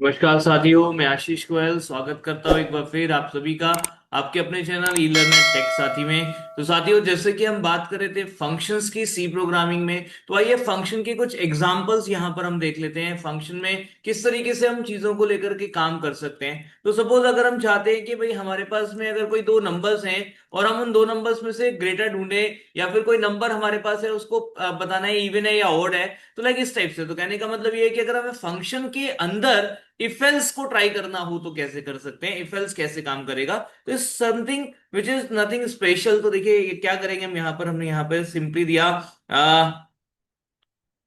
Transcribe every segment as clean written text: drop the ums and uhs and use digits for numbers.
नमस्कार साथियों, मैं आशीष गोयल स्वागत करता हूँ एक बार फिर आप सभी का आपके अपने चैनल ई लर्नर टेक साथी में। तो साथियों, जैसे कि हम बात कर रहे थे फंक्शंस की सी प्रोग्रामिंग में, तो आइए फंक्शन के कुछ एग्जांपल्स यहाँ पर हम देख लेते हैं। फंक्शन में किस तरीके से हम चीजों को लेकर के काम कर सकते हैं। तो सपोज अगर हम चाहते हैं कि भाई हमारे पास में अगर कोई दो नंबर्स हैं और हम उन दो नंबर्स में से ग्रेटर ढूंढे, या फिर कोई नंबर हमारे पास है उसको बताना है इवन है या ऑड है, तो लाइक इस टाइप से। तो कहने का मतलब ये है कि अगर हमें फंक्शन के अंदर इफ एल्स को ट्राई करना हो तो कैसे कर सकते हैं, इफ एल्स कैसे काम करेगा। तो इस something which is nothing special. तो देखिए ये क्या करेंगे हम यहाँ पर, हमने यहाँ पर सिंपली दिया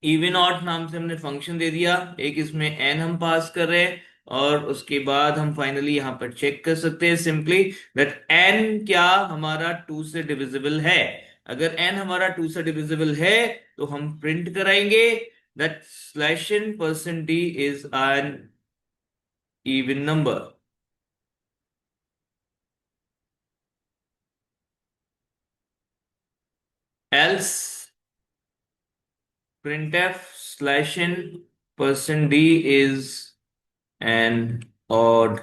इवन ऑड नाम से हमने फंक्शन दे दिया एक, इसमें एन हम पास कर रहे हैं। और उसके बाद हम फाइनली यहाँ पर चेक कर सकते हैं सिंपली दैट एन क्या हमारा टू से डिविजिबल है। अगर एन हमारा टू से डिविजिबल है तो हम प्रिंट कराएंगे that slash in percent D is an even number। else printf slash n percent d is an odd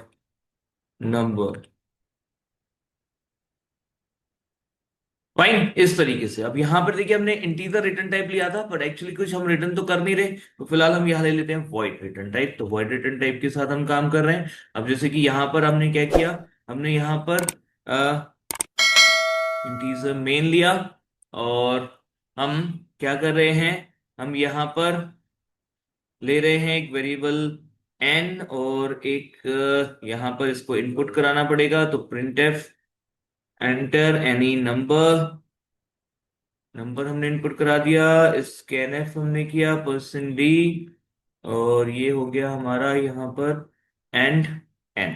number। Fine. इस तरीके से अब यहां पर देखिए हमने इंटीजर रिटर्न टाइप लिया था, बट एक्चुअली कुछ हम रिटर्न तो कर नहीं रहे, तो फिलहाल हम यहां ले लेते हैं वॉइड रिटर्न टाइप। तो वॉइड रिटर्न टाइप के साथ हम काम कर रहे हैं। अब जैसे कि यहां पर हमने क्या किया, हमने यहां पर इंटीजर मेन लिया और हम क्या कर रहे हैं, हम यहां पर ले रहे हैं एक वेरिएबल एन और एक यहां पर इसको इनपुट कराना पड़ेगा। तो printf enter any number, number हमने इनपुट करा दिया। स्कैनफ हमने किया परसेंट डी, और ये हो गया हमारा यहाँ पर एंड एन।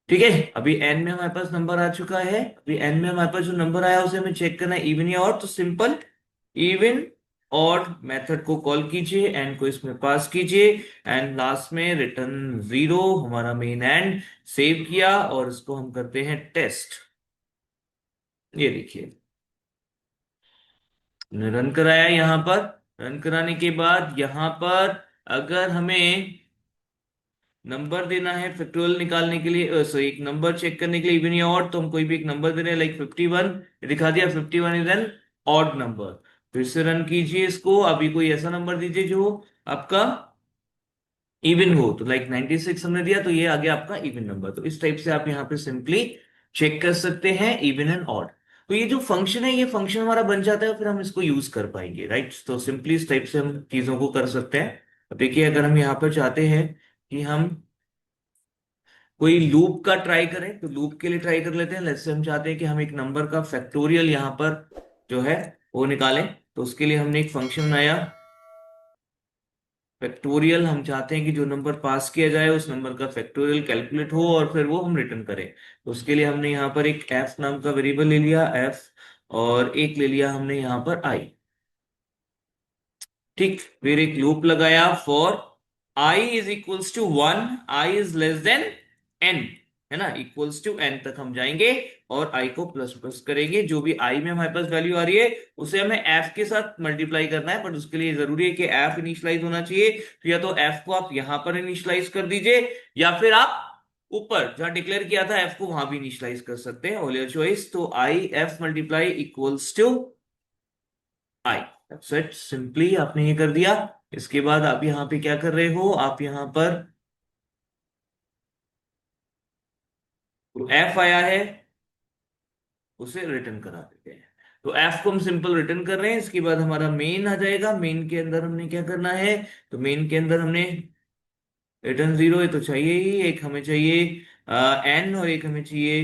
ठीक है, अभी एन में हमारे पास नंबर आ चुका है। अभी एन में हमारे पास जो नंबर आया उसे हमें चेक करना है इवन या ऑड। तो सिंपल इवन ऑड मेथड को कॉल कीजिए, एन को इसमें पास कीजिए, एंड लास्ट में रिटर्न जीरो हमारा मेन एंड सेव किया। और इसको हम करते हैं टेस्ट। ये देखिए रन कराया यहाँ पर। रन कराने के बाद यहाँ पर अगर हमें नंबर देना है फैक्टोरियल निकालने के लिए, सो एक नंबर चेक करने के लिए इवन या ऑड, तो हम कोई भी एक नंबर दे रहे हैं लाइक 51। दिखा दिया 51 इज एन ऑड नंबर। फिर से रन कीजिए इसको। अभी कोई ऐसा नंबर दीजिए जो आपका इवन हो, तो लाइक 96 हमने दिया तो ये आ गया आपका इवन नंबर। तो इस टाइप से आप यहाँ पे सिंपली चेक कर सकते हैं इवन एंड ऑड। तो ये जो फंक्शन है, ये फंक्शन हमारा बन जाता है, फिर हम इसको यूज कर पाएंगे, राइट। तो सिंपली इस टाइप से हम चीजों को कर सकते हैं। अब देखिए अगर हम यहाँ पर चाहते हैं कि हम कोई लूप का ट्राई करें, तो लूप के लिए ट्राई कर लेते हैं। जैसे हम चाहते हैं कि हम एक नंबर का फैक्टोरियल यहाँ पर जो है वो निकालें, तो उसके लिए हमने एक फंक्शन बनाया फैक्टोरियल। हम चाहते हैं कि जो नंबर पास किया जाए उस नंबर का फैक्टोरियल कैलकुलेट हो और फिर वो हम रिटर्न करें। तो उसके लिए हमने यहाँ पर एक एफ नाम का वेरिएबल ले लिया एफ, और एक ले लिया हमने यहाँ पर आई। ठीक, फिर एक लूप लगाया for I is equals to one, I is less than N, है ना, इक्वल्स टू एन तक हम जाएंगे और आई को प्लस प्लस करेंगे। जो भी आई में हमारे पास वैल्यू आ रही है उसे हमें एफ के साथ मल्टीप्लाई करना है, बट उसके लिए जरूरी है कि एफ इनिशियलाइज होना चाहिए। तो या तो एफ को आप यहां पर इनिशियलाइज कर दीजिए, या फिर आप ऊपर जहां डिक्लेयर किया था एफ को वहां भी इनिशियलाइज कर सकते हैं, ऑल योर चॉइस। तो I F multiply equals to I. Set simply आपने ये कर दिया। इसके बाद आप यहाँ पे क्या कर रहे हो, आप यहाँ पर एफ आया है उसे रिटर्न करा देते हैं। तो एफ को हम सिंपल रिटर्न कर रहे हैं। इसके बाद हमारा मेन आ जाएगा। मेन के अंदर हमने क्या करना है, तो मेन के अंदर हमने रिटर्न जीरो, ये तो चाहिए ही, एक हमें चाहिए एन और एक हमें चाहिए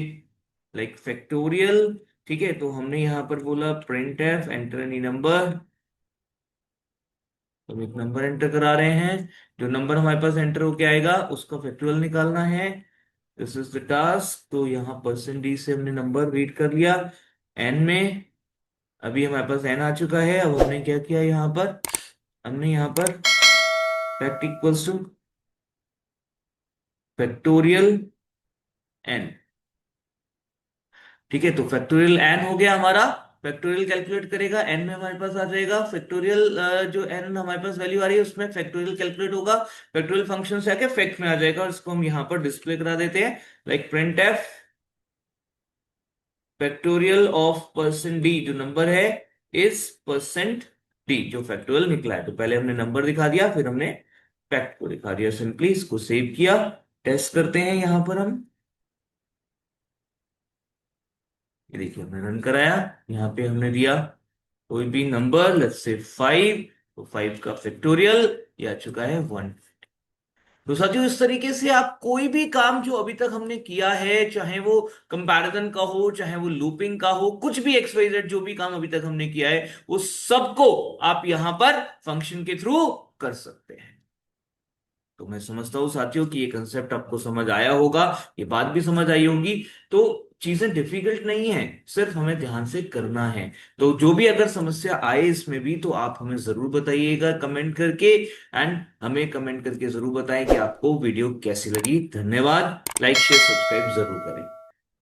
लाइक फैक्टोरियल। ठीक है, तो हमने यहाँ पर बोला print F enter any number. तो हम एक नंबर एंटर करा रहे हैं। जो नंबर हमारे पास एंटर होके आएगा उसका फैक्टोरियल निकालना है। This is the task. तो यहाँ परसेंट डी से हमने नंबर रीड कर लिया एन में। अभी हमारे पास एन आ चुका है। अब हमने क्या किया यहाँ पर, हमने यहाँ पर fact equals to factorial N. ठीक है, तो फैक्टोरियल एन हो गया हमारा। फैक्टोरियल कैलकुलेट करेगा, एन में हमारे पास आ जाएगा फैक्टोरियल, जो एन हमारे पास वैल्यू आ रही है उसमें फैक्टोरियल कैलकुलेट होगा, फैक्टोरियल फंक्शन से आके फैक्ट में आ जाएगा, और इसको हम यहाँ पर डिस्प्ले करा देते हैं, like print F factorial of percent D, जो नंबर है इज परसेंट डी, जो फैक्टोरियल निकला है। तो पहले हमने नंबर दिखा दिया, फिर हमने फैक्ट को दिखा दिया, सिंपली इसको सेव किया। टेस्ट करते हैं यहां पर हम, ये देखिए हमने रन कराया, यहाँ पे हमने दिया कोई भी नंबर, लेट्स से 5, तो 5 का फैक्टोरियल ये आ चुका है 1। तो साथियों इस तरीके से आप कोई भी काम जो अभी तक हमने किया है, चाहे वो कंपैरिजन का हो, चाहे वो लूपिंग का हो, कुछ भी एक्स वाई जेड जो भी काम अभी तक हमने किया है, वो सबको आप यहां पर फंक्शन के थ्रू कर सकते हैं। तो मैं समझता हूँ साथियों कि ये कंसेप्ट आपको समझ आया होगा, ये बात भी समझ आई होगी। तो चीजें डिफिकल्ट नहीं है, सिर्फ हमें ध्यान से करना है। तो जो भी अगर समस्या आए इसमें भी, तो आप हमें जरूर बताइएगा कमेंट करके, एंड हमें कमेंट करके जरूर बताएं कि आपको वीडियो कैसी लगी। धन्यवाद, लाइक शेयर सब्सक्राइब जरूर करें।